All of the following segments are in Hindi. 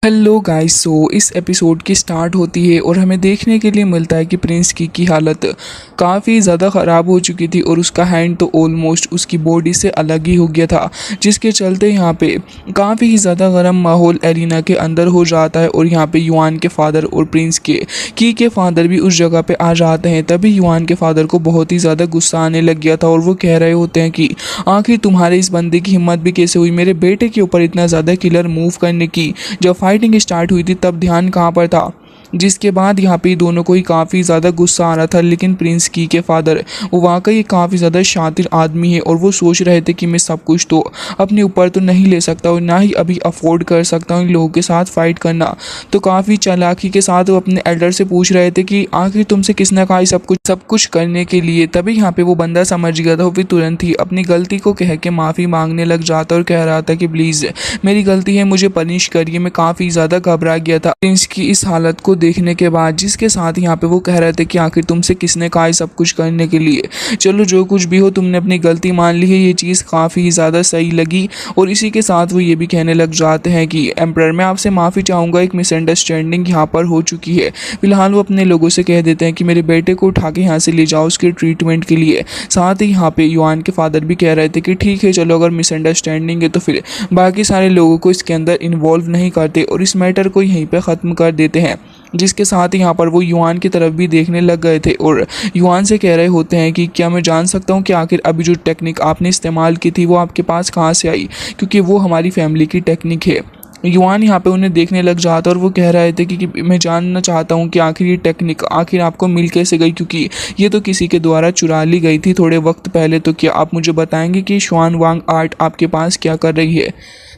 Hello guys. इस एपिसोड की स्टार्ट होती है और हमें देखने के लिए मिलता है कि प्रिंस की हालत काफ़ी ज़्यादा ख़राब हो चुकी थी और उसका हैंड तो ऑलमोस्ट उसकी बॉडी से अलग ही हो गया था, जिसके चलते यहाँ पे काफ़ी ही ज़्यादा गर्म माहौल एरिना के अंदर हो जाता है। और यहाँ पे युआन के फादर और प्रिंस के फादर भी उस जगह पे आ जाते हैं। तभी युआन के फादर को बहुत ही ज़्यादा गुस्सा आने लग गया था और वो कह रहे होते हैं कि आखिर तुम्हारे इस बंदे की हिम्मत भी कैसे हुई मेरे बेटे के ऊपर इतना ज़्यादा किलर मूव करने की। जब फाइटिंग स्टार्ट हुई थी तब ध्यान कहाँ पर था। जिसके बाद यहाँ पे दोनों को ही काफ़ी ज़्यादा गुस्सा आ रहा था, लेकिन प्रिंस की के फादर वो वाकई काफ़ी ज़्यादा शातिर आदमी है और वो सोच रहे थे कि मैं सब कुछ तो अपने ऊपर तो नहीं ले सकता और ना ही अभी अफोर्ड कर सकता हूँ इन लोगों के साथ फ़ाइट करना। तो काफ़ी चालाकी के साथ वो अपने एल्डर से पूछ रहे थे कि आखिर तुमसे किसने कहा सब कुछ करने के लिए। तभी यहाँ पे वो बंदा समझ गया था, वो भी तुरंत ही अपनी गलती को कह के माफ़ी मांगने लग जाता और कह रहा था कि प्लीज़ मेरी गलती है, मुझे पनिश करिए। मैं काफ़ी ज़्यादा घबरा गया था प्रिंस की इस हालत को देखने के बाद, जिसके साथ यहाँ पे वो कह रहे थे कि आखिर तुमसे किसने कहा सब कुछ करने के लिए। चलो जो कुछ भी हो, तुमने अपनी गलती मान ली है, ये चीज़ काफ़ी ज़्यादा सही लगी। और इसी के साथ वो ये भी कहने लग जाते हैं कि एम्परर मैं आपसे माफ़ी चाहूँगा, एक मिसअंडरस्टैंडिंग यहाँ पर हो चुकी है। फिलहाल वो अपने लोगों से कह देते हैं कि मेरे बेटे को उठा के यहाँ से ले जाओ उसके ट्रीटमेंट के लिए। साथ ही यहाँ पे युआन के फादर भी कह रहे थे कि ठीक है चलो, अगर मिसअंडरस्टैंडिंग है तो फिर बाकी सारे लोगों को इसके अंदर इन्वॉल्व नहीं करते और इस मैटर को यहीं पे ख़त्म कर देते हैं। जिसके साथ यहाँ पर वो युआन की तरफ भी देखने लग गए थे और युआन से कह रहे होते हैं कि क्या मैं जान सकता हूँ कि आखिर अभी जो टेक्निक आपने इस्तेमाल की थी वो आपके पास कहाँ से आई, क्योंकि वो हमारी फैमिली की टेक्निक है। युआन यहाँ पे उन्हें देखने लग जाता और वो कह रहे थे कि मैं जानना चाहता हूँ कि आखिर ये टेक्निक आखिर आपको मिल कैसे गई, क्योंकि ये तो किसी के द्वारा चुरा ली गई थी थोड़े वक्त पहले। तो क्या आप मुझे बताएंगे कि शुआन वांग आर्ट आपके पास क्या कर रही है।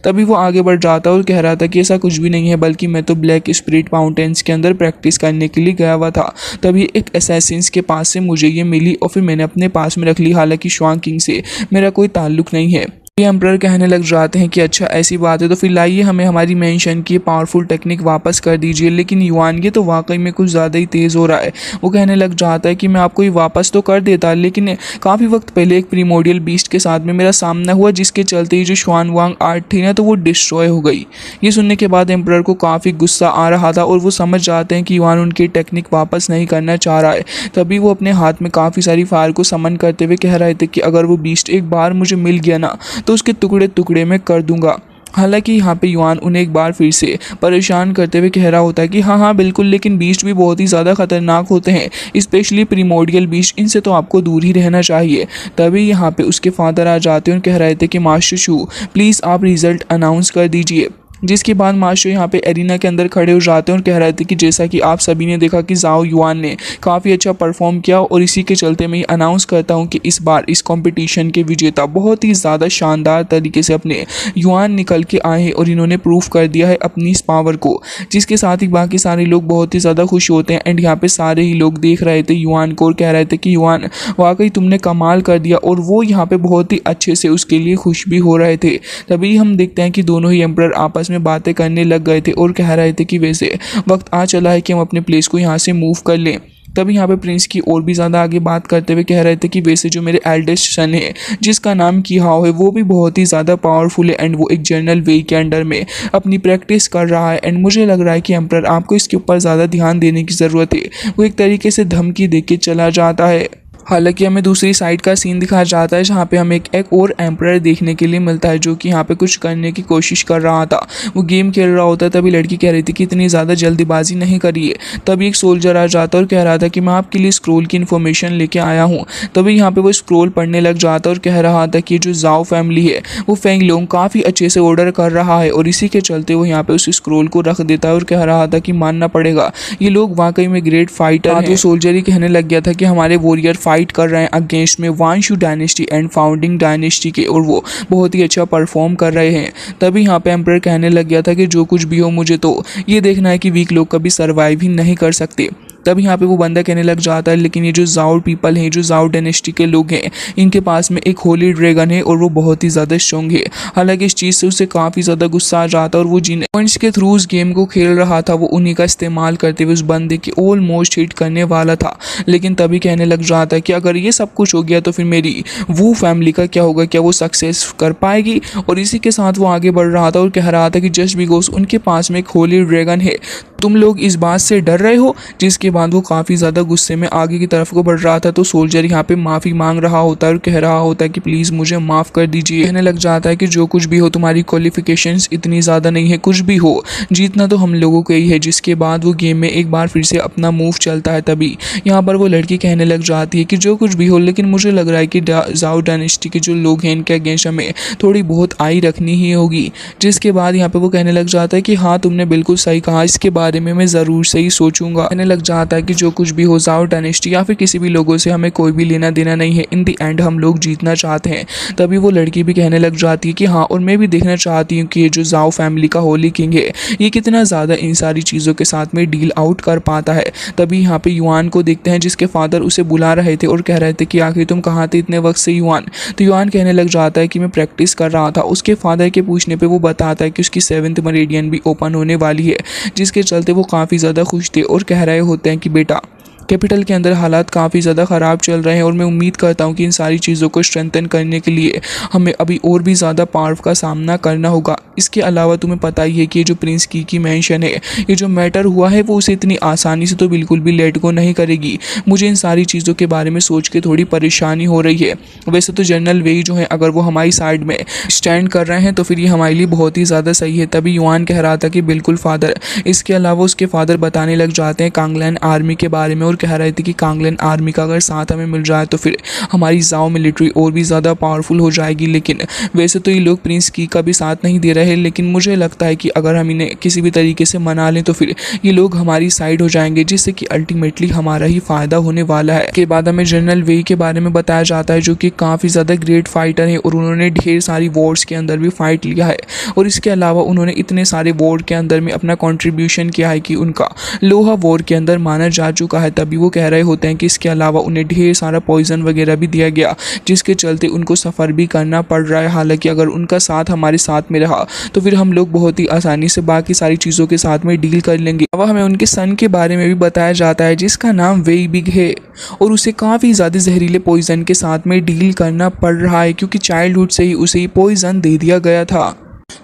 तभी वो आगे बढ़ जाता और कह रहा था कि ऐसा कुछ भी नहीं है, बल्कि मैं तो ब्लैक स्पिरिट माउंटेन्स के अंदर प्रैक्टिस करने के लिए गया हुआ था। तभी एक असैसिन्स के पास से मुझे ये मिली और फिर मैंने अपने पास में रख ली। हालांकि शुआन किंग से मेरा कोई ताल्लुक नहीं है। एम्परर कहने लग जाते हैं कि अच्छा ऐसी बात है तो फिर लाइए हमें हमारी मेंशन की पावरफुल टेक्निक वापस कर दीजिए। लेकिन युआन ये तो वाकई में कुछ ज़्यादा ही तेज़ हो रहा है। वो कहने लग जाता है कि मैं आपको ये वापस तो कर देता, लेकिन काफ़ी वक्त पहले एक प्रीमोडियल बीस्ट के साथ में मेरा सामना हुआ, जिसके चलते ही जो शुआन वांग आर्ट थी ना तो वो डिस्ट्रॉय हो गई। ये सुनने के बाद एम्परर को काफ़ी गुस्सा आ रहा था और वो समझ जाते हैं कि युआन उनकी टेक्निक वापस नहीं करना चाह रहा है। तभी वो अपने हाथ में काफ़ी सारी फायर को समन करते हुए कह रहे थे कि अगर वो बीस्ट एक बार मुझे मिल गया ना तो उसके टुकड़े टुकड़े में कर दूंगा। हालांकि यहाँ पे युआन उन्हें एक बार फिर से परेशान करते हुए कह रहा होता है कि हाँ बिल्कुल, लेकिन बीस्ट भी बहुत ही ज़्यादा खतरनाक होते हैं, स्पेशली प्रीमोडियल बीस्ट, इनसे तो आपको दूर ही रहना चाहिए। तभी यहाँ पे उसके फादर आ जाते हैं और कह रहे थे कि मास्टर शू प्लीज़ आप रिज़ल्ट अनाउंस कर दीजिए। जिसके बाद मास्टर यहाँ पे एरिना के अंदर खड़े हो जाते हैं और कह रहे थे कि जैसा कि आप सभी ने देखा कि जाओ युआन ने काफ़ी अच्छा परफॉर्म किया और इसी के चलते मैं अनाउंस करता हूँ कि इस बार इस कंपटीशन के विजेता बहुत ही ज़्यादा शानदार तरीके से अपने युआन निकल के आए हैं और इन्होंने प्रूफ कर दिया है अपनी इस पावर को। जिसके साथ ही बाकी सारे लोग बहुत ही ज़्यादा खुश होते हैं एंड यहाँ पे सारे ही लोग देख रहे थे युआन को और कह रहे थे कि युआन वाकई तुमने कमाल कर दिया, और वो यहाँ पे बहुत ही अच्छे से उसके लिए खुश भी हो रहे थे। तभी हम देखते हैं कि दोनों ही एम्परर आपस में बातें करने लग गए थे और कह रहे थे कि वैसे वक्त आ चला है कि हम अपने प्लेस को यहाँ से मूव कर लें। तभी यहाँ पे प्रिंस की और भी ज़्यादा आगे बात करते हुए कह रहे थे कि वैसे जो मेरे एल्डेस्ट सन है जिसका नाम की हाओ है वो भी बहुत ही ज़्यादा पावरफुल है एंड वो एक जनरल वे के अंडर में अपनी प्रैक्टिस कर रहा है एंड मुझे लग रहा है कि एम्परर आपको इसके ऊपर ज़्यादा ध्यान देने की ज़रूरत है। वो एक तरीके से धमकी दे के चला जाता है। हालांकि हमें दूसरी साइड का सीन दिखाया जाता है जहाँ पे हमें एक और एम्परर देखने के लिए मिलता है जो कि यहाँ पे कुछ करने की कोशिश कर रहा था। वो गेम खेल रहा होता है। तभी लड़की कह रही थी कि इतनी ज़्यादा जल्दीबाजी नहीं करिए। तभी एक सोल्जर आ जाता और कह रहा था कि मैं आपके लिए स्क्रोल की इन्फॉर्मेशन लेके आया हूँ। तभी यहाँ पे वो स्क्रोल पढ़ने लग जाता और कह रहा था कि जो जाओ फैमिली है वो फेंग लोग काफ़ी अच्छे से ऑर्डर कर रहा है और इसी के चलते वो यहाँ पे उस स्क्रोल को रख देता है और कह रहा था कि मानना पड़ेगा ये लोग वाकई में ग्रेट फाइटर हैं। तो सोल्जर ही कहने लग गया था कि हमारे वॉरियर फाइट कर रहे हैं अगेंस्ट में वांशु डायनेस्टी एंड फाउंडिंग डायनेस्टी के और वो बहुत ही अच्छा परफॉर्म कर रहे हैं। तभी यहाँ पे एम्परर कहने लग गया था कि जो कुछ भी हो मुझे तो ये देखना है कि वीक लोग कभी सर्वाइव ही नहीं कर सकते। तब यहाँ पे वो बंदा कहने लग जाता है लेकिन ये जो जाओ पीपल हैं, जो जाओ डायनेस्टी के लोग हैं, इनके पास में एक होली ड्रैगन है और वो बहुत ही ज़्यादा स्ट्रॉन्ग है। हालांकि इस चीज़ से उसे काफ़ी ज़्यादा गुस्सा आ जाता है और वो जिन पॉइंट्स के थ्रू उस गेम को खेल रहा था वो उन्हीं का इस्तेमाल करते हुए उस बंदे की ऑलमोस्ट हिट करने वाला था। लेकिन तभी कहने लग जाता है कि अगर ये सब कुछ हो गया तो फिर मेरी वो फैमिली का क्या होगा, क्या वो सक्सेस कर पाएगी। और इसी के साथ वो आगे बढ़ रहा था और कह रहा था कि जस्ट बिकॉज उनके पास में एक होली ड्रैगन है तुम लोग इस बात से डर रहे हो। जिसके बाद वो काफ़ी ज़्यादा गुस्से में आगे की तरफ को बढ़ रहा था तो सोल्जर यहाँ पे माफ़ी मांग रहा होता है और कह रहा होता है कि प्लीज़ मुझे माफ़ कर दीजिए। कहने लग जाता है कि जो कुछ भी हो तुम्हारी क्वालिफिकेशंस इतनी ज़्यादा नहीं है, कुछ भी हो जीतना तो हम लोगों को ही है। जिसके बाद वो गेम में एक बार फिर से अपना मूव चलता है। तभी यहाँ पर वो लड़की कहने लग जाती है कि जो कुछ भी हो लेकिन मुझे लग रहा है कि जाओ डायनेस्टी के जो लोग हैं इनके अगेंस्ट हमें थोड़ी बहुत आई रखनी ही होगी। जिसके बाद यहाँ पे वो कहने लग जाता है कि हाँ तुमने बिल्कुल सही कहा, इसके बारे में मैं ज़रूर से ही सोचूंगा। कहने लग जाता है कि जो कुछ भी हो जाओ डायनेस्टी या फिर किसी भी लोगों से हमें कोई भी लेना देना नहीं है, इन दी एंड हम लोग जीतना चाहते हैं। तभी वो लड़की भी कहने लग जाती है कि हाँ और मैं भी देखना चाहती हूँ कि ये जो जाओ फैमिली का होली किंग है ये कितना ज़्यादा इन सारी चीज़ों के साथ में डील आउट कर पाता है। तभी यहाँ पे युआन को देखते हैं जिसके फादर उसे बुला रहे थे और कह रहे थे कि आखिर तुम कहाँ थे इतने वक्त से युआन। तो युआन कहने लग जाता है कि मैं प्रैक्टिस कर रहा था। उसके फादर के पूछने पे वो बताता है कि उसकी 7th मेरिडियन भी ओपन होने वाली है, जिसके चलते वो काफ़ी ज़्यादा खुश थे और कह रहे होते हैं कि बेटा कैपिटल के अंदर हालात काफ़ी ज़्यादा ख़राब चल रहे हैं और मैं उम्मीद करता हूँ कि इन सारी चीज़ों को स्ट्रेंथन करने के लिए हमें अभी और भी ज़्यादा पावर का सामना करना होगा। इसके अलावा तुम्हें पता ही है कि ये जो प्रिंस की मेंशन है, ये जो मैटर हुआ है वो उसे इतनी आसानी से तो बिल्कुल भी लेट गो नहीं करेगी। मुझे इन सारी चीज़ों के बारे में सोच के थोड़ी परेशानी हो रही है। वैसे तो जनरल वेई जो है अगर वो हमारी साइड में स्टैंड कर रहे हैं तो फिर ये हमारे लिए बहुत ही ज़्यादा सही है। तभी युआन कह रहा था कि बिल्कुल फादर। इसके अलावा उसके फादर बताने लग जाते हैं कांगलैन आर्मी के बारे में और कह रहे थे कि कांगलैन आर्मी का अगर साथ हमें मिल जाए तो फिर हमारी जाओ मिलिट्री और भी ज़्यादा पावरफुल हो जाएगी। लेकिन वैसे तो ये लोग प्रिंस की का भी साथ नहीं दे रहे, लेकिन मुझे लगता है कि अगर हम इन्हें किसी भी तरीके से मना लें तो फिर ये लोग हमारी साइड हो जाएंगे, जिससे कि अल्टीमेटली हमारा ही फ़ायदा होने वाला है। के बाद हमें जनरल वेई के बारे में बताया जाता है जो कि काफ़ी ज़्यादा ग्रेट फाइटर है और उन्होंने ढेर सारी वॉर्स के अंदर भी फाइट लिया है और इसके अलावा उन्होंने इतने सारे वॉर के अंदर में अपना कॉन्ट्रीब्यूशन किया है कि उनका लोहा वॉर के अंदर माना जा चुका है। तभी वो कह रहे होते हैं कि इसके अलावा उन्हें ढेर सारा पॉइजन वगैरह भी दिया गया, जिसके चलते उनको सफ़र भी करना पड़ रहा है। हालांकि अगर उनका साथ हमारे साथ में रहा तो फिर हम लोग बहुत ही आसानी से बाकी सारी चीज़ों के साथ में डील कर लेंगे। अब हमें उनके सन के बारे में भी बताया जाता है जिसका नाम वेई बिग है और उसे काफ़ी ज़्यादा जहरीले पॉइजन के साथ में डील करना पड़ रहा है क्योंकि चाइल्डहुड से ही उसे पॉइजन दे दिया गया था।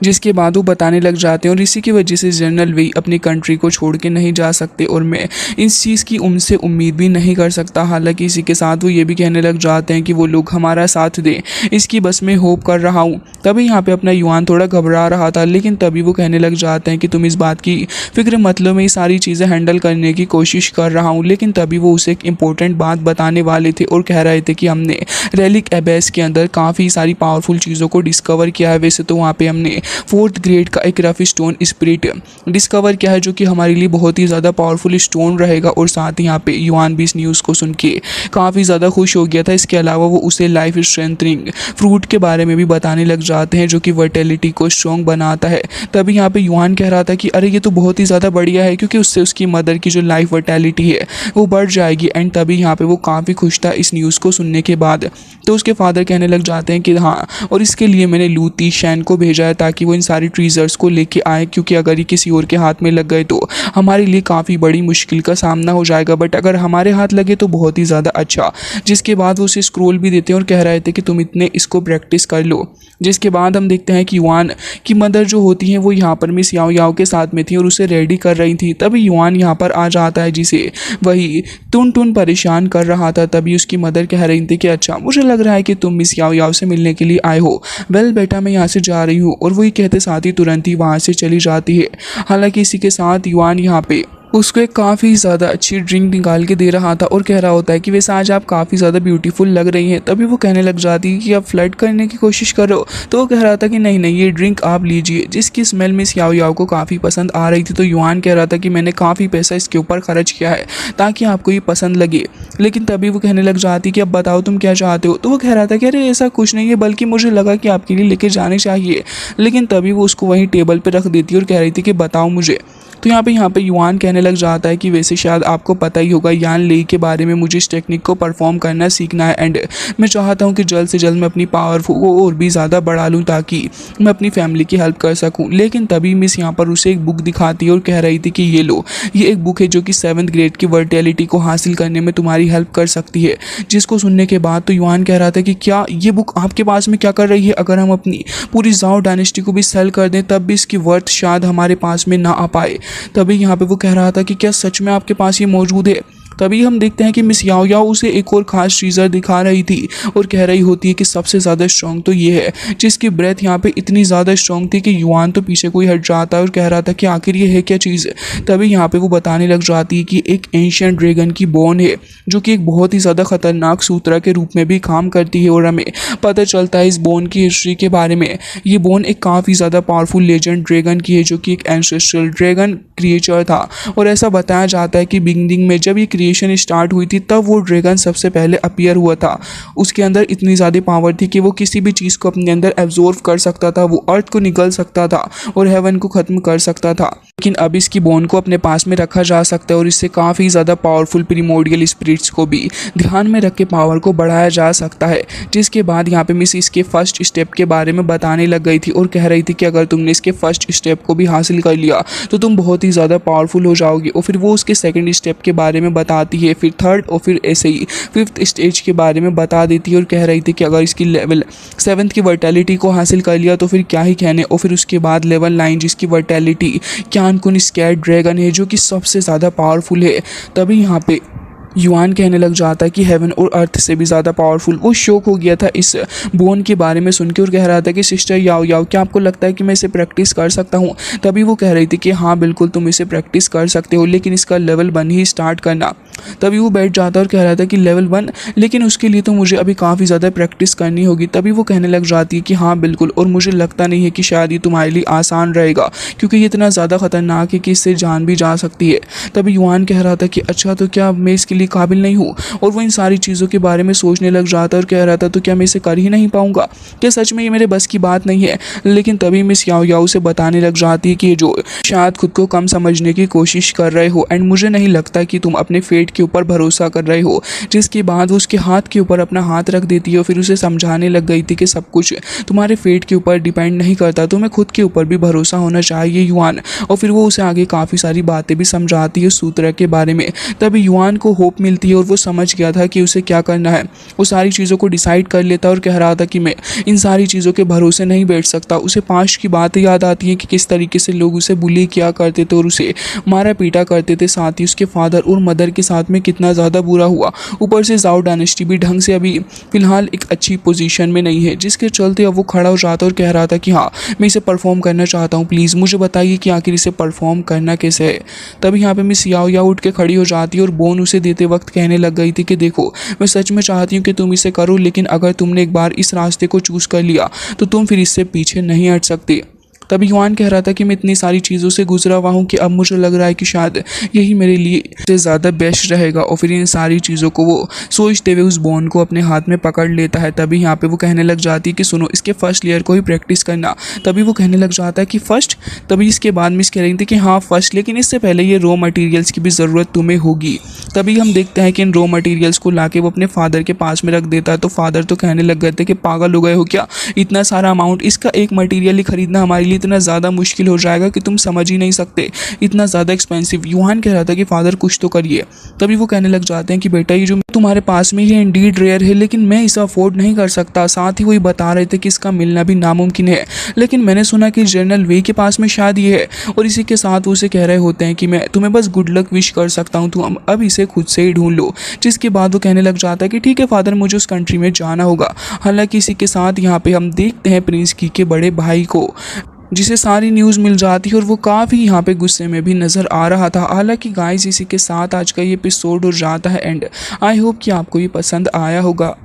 जिसके बाद वो बताने लग जाते हैं और इसी की वजह से जनरल वेई अपनी कंट्री को छोड़ के नहीं जा सकते और मैं इस चीज़ की उनसे उम्मीद भी नहीं कर सकता। हालांकि इसी के साथ वो ये भी कहने लग जाते हैं कि वो लोग हमारा साथ दें, इसकी बस मैं होप कर रहा हूँ। तभी यहाँ पे अपना युआन थोड़ा घबरा रहा था, लेकिन तभी वो कहने लग जाते हैं कि तुम इस बात की फिक्र मत लो, मैं ये सारी चीज़ें हैंडल करने की कोशिश कर रहा हूँ। लेकिन तभी वो उसे एक इंपॉर्टेंट बात बताने वाले थे और कह रहे थे कि हमने रेलिक एबेस के अंदर काफ़ी सारी पावरफुल चीज़ों को डिस्कवर किया है। वैसे तो वहाँ पे हमने 4th ग्रेड का एक रफ स्टोन स्पिरिट डिस्कवर किया है जो कि हमारे लिए बहुत ही ज़्यादा पावरफुल स्टोन रहेगा और साथ ही यहाँ पे युआन भी इस न्यूज़ को सुन के काफ़ी ज़्यादा खुश हो गया था। इसके अलावा वो उसे लाइफ स्ट्रेंथनिंग फ्रूट के बारे में भी बताने लग जाते हैं जो कि वर्टिलिटी को स्ट्रॉन्ग बनाता है। तभी यहाँ पे युआन कह रहा था कि अरे ये तो बहुत ही ज़्यादा बढ़िया है क्योंकि उससे उसकी मदर की जो लाइफ वर्टिलिटी है वो बढ़ जाएगी। एंड तभी यहाँ पे वो काफ़ी खुश था इस न्यूज़ को सुनने के बाद। तो उसके फादर कहने लग जाते हैं कि हाँ और इसके लिए मैंने लू तीशैन को भेजा है ताकि वो इन सारी ट्रीजर्स को लेके आए, क्योंकि अगर ये किसी और के हाथ में लग गए तो हमारे लिए काफ़ी बड़ी मुश्किल का सामना हो जाएगा, बट अगर हमारे हाथ लगे तो बहुत ही ज़्यादा अच्छा। जिसके बाद वो उसे स्क्रोल भी देते हैं और कह रहे थे कि तुम इतने इसको प्रैक्टिस कर लो। जिसके बाद हम देखते हैं कि युआन की मदर जो होती हैं वो यहाँ पर मिस याओ याओ के साथ में थी और उसे रेडी कर रही थी। तभी युआन यहाँ पर आ जाता है जिसे वही टुन टुन परेशान कर रहा था। तभी उसकी मदर कह रही थी कि अच्छा मुझे लग रहा है कि तुम मिस याओ याओ से मिलने के लिए आए हो। वेल बेटा मैं यहाँ से जा रही हूँ। और वही कहते साथ ही तुरंत ही वहाँ से चली जाती है। हालांकि इसी के साथ युआन यहाँ पे उसको एक काफ़ी ज़्यादा अच्छी ड्रिंक निकाल के दे रहा था और कह रहा होता है कि वैसे आज आप काफ़ी ज़्यादा ब्यूटीफुल लग रही हैं। तभी वो कहने लग जाती है कि आप फ्लर्ट करने की कोशिश कर रहे हो। तो वो कह रहा था कि नहीं नहीं ये ड्रिंक आप लीजिए, जिसकी स्मेल मिस याओ याओ को काफ़ी पसंद आ रही थी। तो युआन कह रहा था कि मैंने काफ़ी पैसा इसके ऊपर खर्च किया है ताकि आपको ये पसंद लगे। लेकिन तभी वो कहने लग जाती कि अब बताओ तुम क्या चाहते हो। तो वो कह रहा था कि अरे ऐसा कुछ नहीं है, बल्कि मुझे लगा कि आपके लिए लेके जाने चाहिए। लेकिन तभी वो उसको वहीं टेबल पर रख देती और कह रही थी कि बताओ मुझे। तो यहाँ पे युआन कहने लग जाता है कि वैसे शायद आपको पता ही होगा यान ली के बारे में, मुझे इस टेक्निक को परफॉर्म करना सीखना है एंड मैं चाहता हूँ कि जल्द से जल्द मैं अपनी पावर को और भी ज़्यादा बढ़ा लूँ ताकि मैं अपनी फैमिली की हेल्प कर सकूँ। लेकिन तभी मिस यहाँ पर उसे एक बुक दिखाती है और कह रही थी कि ये लो, ये एक बुक है जो कि 7th ग्रेड की वर्टिलिटी को हासिल करने में तुम्हारी हेल्प कर सकती है। जिसको सुनने के बाद तो युआन कह रहा था कि क्या ये बुक आपके पास में क्या कर रही है, अगर हम अपनी पूरी जाओ डायनेस्टी को भी सेल कर दें तब भी इसकी वर्थ शायद हमारे पास में ना आ पाए। तभी यहाँ पे वो कह रहा था कि क्या सच में आपके पास ये मौजूद है। तभी हम देखते हैं कि मिस याओ याओ उसे एक और ख़ास चीज़र दिखा रही थी और कह रही होती है कि सबसे ज़्यादा स्ट्रॉन्ग तो ये है, जिसकी ब्रेथ यहाँ पे इतनी ज़्यादा स्ट्रॉन्ग थी कि युआन तो पीछे कोई हट जाता है और कह रहा था कि आखिर ये है क्या चीज़। तभी यहाँ पे वो बताने लग जाती है कि एक एंशिएंट ड्रैगन की बोन है जो कि एक बहुत ही ज़्यादा खतरनाक सूत्रा के रूप में भी काम करती है। और हमें पता चलता है इस बोन की हिस्ट्री के बारे में। ये बोन एक काफ़ी ज़्यादा पावरफुल लेजेंड ड्रैगन की है जो कि एक एंसेस्ट्रल ड्रैगन क्रिएचर था। और ऐसा बताया जाता है कि बिगिनिंग में जब ये क्रिएशन स्टार्ट हुई थी तब वो ड्रैगन सबसे पहले अपीयर हुआ था। उसके अंदर इतनी ज़्यादा पावर थी कि वो किसी भी चीज़ को अपने अंदर एब्जॉर्व कर सकता था, वो अर्थ को निगल सकता था और हेवन को ख़त्म कर सकता था। लेकिन अब इसकी बोन को अपने पास में रखा जा सकता है और इससे काफ़ी ज़्यादा पावरफुल प्रीमोर्डियल स्पिरिट्स को भी ध्यान में रख के पावर को बढ़ाया जा सकता है। जिसके बाद यहाँ पे मिस इसके फर्स्ट स्टेप के बारे में बताने लग गई थी और कह रही थी कि अगर तुमने इसके फर्स्ट स्टेप को भी हासिल कर लिया तो तुम बहुत ही ज़्यादा पावरफुल हो जाओगी। और फिर वो उसके सेकंड स्टेप के बारे में बताती है, फिर थर्ड और फिर ऐसे ही 5th स्टेज के बारे में बता देती है और कह रही थी कि अगर इसकी लेवल 7th की वर्टिलिटी को हासिल कर लिया तो फिर क्या ही कहने। और फिर उसके बाद लेवल 9 जिसकी वर्टिलिटी क्यान-कुन स्कैट ड्रैगन है जो कि सबसे ज़्यादा पावरफुल है। तभी यहाँ पे युआन कहने लग जाता है कि हेवन और अर्थ से भी ज़्यादा पावरफुल। वो शौक हो गया था इस बोन के बारे में सुन के और कह रहा था कि सिस्टर याओ याओ क्या आपको लगता है कि मैं इसे प्रैक्टिस कर सकता हूँ। तभी वो कह रही थी कि हाँ बिल्कुल तुम इसे प्रैक्टिस कर सकते हो लेकिन इसका लेवल 1 ही स्टार्ट करना। तभी वो बैठ जाता और कह रहा था कि लेवल 1, लेकिन उसके लिए तो मुझे अभी काफ़ी ज़्यादा प्रैक्टिस करनी होगी। तभी वो कहने लग जाती है कि हाँ बिल्कुल, और मुझे लगता नहीं है कि शायद ये तुम्हारे लिए आसान रहेगा क्योंकि ये इतना ज़्यादा ख़तरनाक है कि इससे जान भी जा सकती है। तभी युआन कह रहा था कि अच्छा तो क्या मैं इसके लिए काबिल नहीं हूँ। और वो इन सारी चीज़ों के बारे में सोचने लग जाता और कह रहा था तो क्या मैं इसे कर ही नहीं पाऊँगा, क्या सच में ये मेरे बस की बात नहीं है। लेकिन तभी मिस याओ याओ से बताने लग जाती है कि ये जो शायद खुद को कम समझने की कोशिश कर रहे हो एंड मुझे नहीं लगता कि तुम अपने फेट के ऊपर भरोसा कर रहे हो। जिसके बाद वो उसके हाथ के ऊपर अपना हाथ रख देती है और फिर उसे समझाने लग गई थी कि सब कुछ तुम्हारे फेट के ऊपर डिपेंड नहीं करता, तुम्हें खुद के ऊपर भी भरोसा होना चाहिए युआन। और फिर वो उसे आगे काफ़ी सारी बातें भी समझाती है सूत्र के बारे में। तभी युआन को होप मिलती है और वो समझ गया था कि उसे क्या करना है। वो सारी चीज़ों को डिसाइड कर लेता और कह रहा था कि मैं इन सारी चीज़ों के भरोसे नहीं बैठ सकता। उसे पास्ट की बातें याद आती हैं कि किस तरीके से लोग उसे बुली किया करते थे और उसे मारा पीटा करते थे, साथ ही उसके फादर और मदर के साथ में कितना ज़्यादा बुरा हुआ। ऊपर से जाओ डायनेस्टी भी ढंग से अभी फ़िलहाल एक अच्छी पोजीशन में नहीं है, जिसके चलते अब वो खड़ा हो जाता और कह रहा था कि हाँ मैं इसे परफॉर्म करना चाहता हूँ, प्लीज़ मुझे बताइए कि आखिर इसे परफॉर्म करना कैसे है। तभी यहाँ पे मिस याओ याओ उठ के खड़ी हो जाती है और बोन उसे देते वक्त कहने लग गई थी कि देखो मैं सच में चाहती हूँ कि तुम इसे करो, लेकिन अगर तुमने एक बार इस रास्ते को चूज़ कर लिया तो तुम फिर इससे पीछे नहीं हट सकते। तभी युआन कह रहा था कि मैं इतनी सारी चीज़ों से गुजरा हुआ हूँ कि अब मुझे लग रहा है कि शायद यही मेरे लिए सबसे ज़्यादा बेस्ट रहेगा। और फिर इन सारी चीज़ों को वो सोचते हुए उस बोन को अपने हाथ में पकड़ लेता है। तभी यहाँ पे वो कहने लग जाती है कि सुनो इसके फर्स्ट लेयर को ही प्रैक्टिस करना। तभी वो कहने लग जाता है कि फ़र्स्ट, तभी इसके बाद मिस कह रही थी कि हाँ फर्स्ट, लेकिन इससे पहले ये रॉ मटेरियल्स की भी ज़रूरत तुम्हें होगी। तभी हम देखते हैं कि इन रॉ मटेरियल्स को ला के वो अपने फादर के पास में रख देता है। तो फादर तो कहने लग गए थे कि पागल हो गए हो क्या, इतना सारा अमाउंट, इसका एक मटेरियल ही खरीदना हमारे लिए इतना ज़्यादा मुश्किल हो जाएगा कि तुम समझ ही नहीं सकते, इतना ज़्यादा एक्सपेंसिव। युआन कह रहा था कि फादर कुछ तो करिए। तभी वो कहने लग जाते हैं कि बेटा ये जो तुम्हारे पास में ये इंडीड रेयर है लेकिन मैं इसे अफोर्ड नहीं कर सकता। साथ ही वही बता रहे थे कि इसका मिलना भी नामुमकिन है, लेकिन मैंने सुना कि जनरल वे के पास में शायद ये है। और इसी के साथ वो उसे कह रहे होते हैं कि मैं तुम्हें बस गुड लक विश कर सकता हूँ, तुम अब इसे खुद से ही ढूंढ लो। जिसके बाद वो कहने लग जाता है कि ठीक है फादर मुझे उस कंट्री में जाना होगा। हालांकि इसी के साथ यहाँ पे हम देखते हैं प्रिंस की के बड़े भाई को, जिसे सारी न्यूज़ मिल जाती है और वो काफ़ी यहाँ पे गुस्से में भी नज़र आ रहा था। हालांकि गाइस इसी के साथ आज का ये एपिसोड हो जाता है एंड आई होप कि आपको ये पसंद आया होगा।